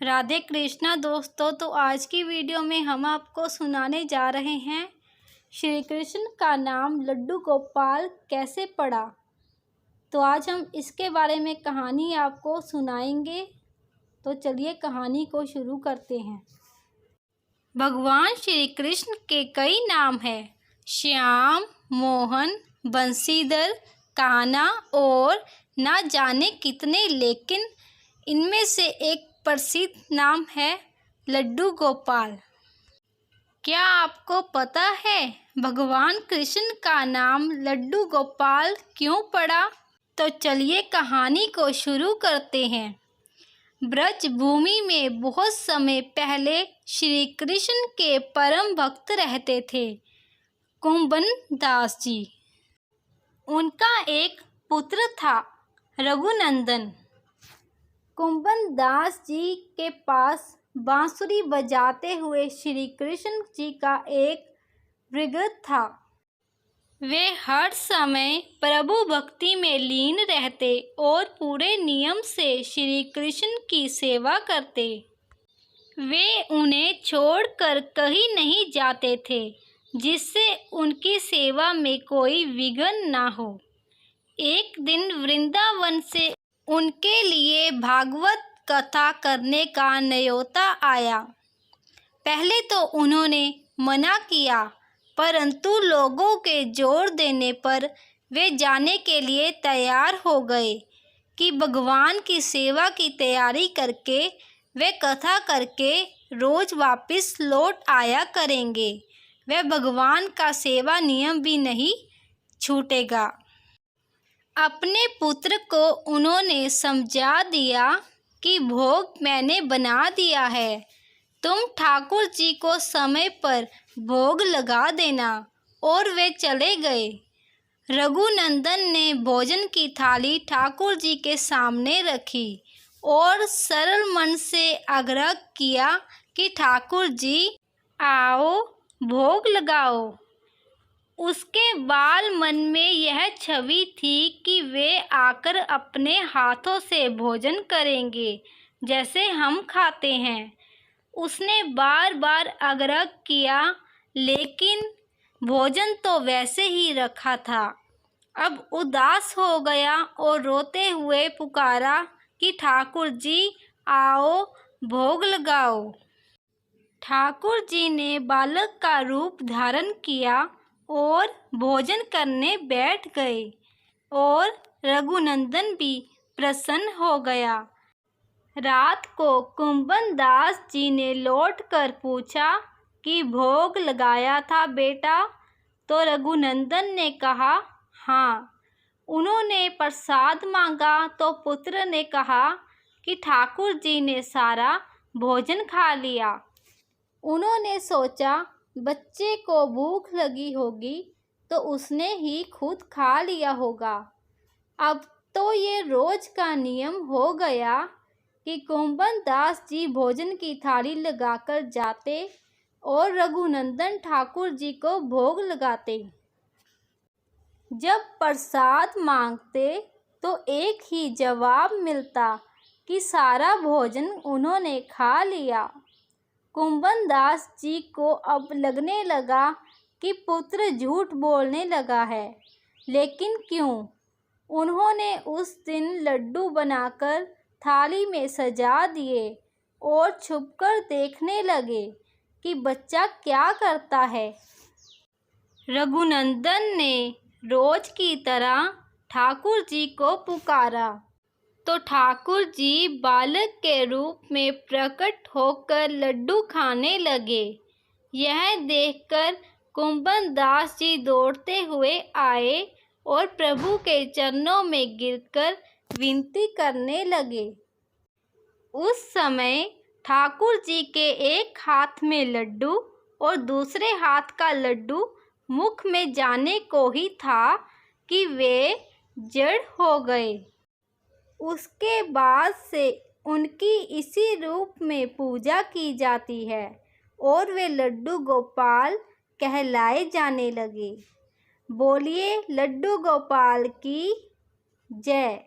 राधे कृष्णा दोस्तों। तो आज की वीडियो में हम आपको सुनाने जा रहे हैं श्री कृष्ण का नाम लड्डू गोपाल कैसे पड़ा। तो आज हम इसके बारे में कहानी आपको सुनाएंगे। तो चलिए कहानी को शुरू करते हैं। भगवान श्री कृष्ण के कई नाम हैं। श्याम, मोहन, बंशीधर, कान्हा और ना जाने कितने, लेकिन इनमें से एक प्रसिद्ध नाम है लड्डू गोपाल। क्या आपको पता है भगवान कृष्ण का नाम लड्डू गोपाल क्यों पड़ा? तो चलिए कहानी को शुरू करते हैं। ब्रज भूमि में बहुत समय पहले श्री कृष्ण के परम भक्त रहते थे, कुंभन दास जी। उनका एक पुत्र था, रघुनंदन। कुंभन दास जी के पास बांसुरी बजाते हुए श्री कृष्ण जी का एक विग्रह था। वे हर समय प्रभु भक्ति में लीन रहते और पूरे नियम से श्री कृष्ण की सेवा करते। वे उन्हें छोड़कर कहीं नहीं जाते थे, जिससे उनकी सेवा में कोई विघ्न ना हो। एक दिन वृंदावन से उनके लिए भागवत कथा करने का न्योता आया। पहले तो उन्होंने मना किया, परंतु लोगों के जोर देने पर वे जाने के लिए तैयार हो गए कि भगवान की सेवा की तैयारी करके वे कथा करके रोज वापस लौट आया करेंगे। वे भगवान का सेवा नियम भी नहीं छूटेगा। अपने पुत्र को उन्होंने समझा दिया कि भोग मैंने बना दिया है, तुम ठाकुर जी को समय पर भोग लगा देना। और वे चले गए। रघुनंदन ने भोजन की थाली ठाकुर जी के सामने रखी और सरल मन से आग्रह किया कि ठाकुर जी आओ, भोग लगाओ। उसके बाल मन में यह छवि थी कि वे आकर अपने हाथों से भोजन करेंगे, जैसे हम खाते हैं। उसने बार बार आग्रह किया, लेकिन भोजन तो वैसे ही रखा था। अब उदास हो गया और रोते हुए पुकारा कि ठाकुर जी आओ, भोग लगाओ। ठाकुर जी ने बालक का रूप धारण किया और भोजन करने बैठ गए, और रघुनंदन भी प्रसन्न हो गया। रात को कुंभन दास जी ने लौटकर पूछा कि भोग लगाया था बेटा? तो रघुनंदन ने कहा हाँ। उन्होंने प्रसाद मांगा तो पुत्र ने कहा कि ठाकुर जी ने सारा भोजन खा लिया। उन्होंने सोचा बच्चे को भूख लगी होगी तो उसने ही खुद खा लिया होगा। अब तो ये रोज का नियम हो गया कि कुंभन दास जी भोजन की थाली लगाकर जाते और रघुनंदन ठाकुर जी को भोग लगाते। जब प्रसाद मांगते तो एक ही जवाब मिलता कि सारा भोजन उन्होंने खा लिया। कुंभन दास जी को अब लगने लगा कि पुत्र झूठ बोलने लगा है, लेकिन क्यों? उन्होंने उस दिन लड्डू बनाकर थाली में सजा दिए और छुपकर देखने लगे कि बच्चा क्या करता है। रघुनंदन ने रोज की तरह ठाकुर जी को पुकारा तो ठाकुर जी बालक के रूप में प्रकट होकर लड्डू खाने लगे। यह देखकर कुंभन दास जी दौड़ते हुए आए और प्रभु के चरणों में गिरकर विनती करने लगे। उस समय ठाकुर जी के एक हाथ में लड्डू और दूसरे हाथ का लड्डू मुख में जाने को ही था कि वे जड़ हो गए। उसके बाद से उनकी इसी रूप में पूजा की जाती है और वे लड्डू गोपाल कहलाए जाने लगे। बोलिए लड्डू गोपाल की जय।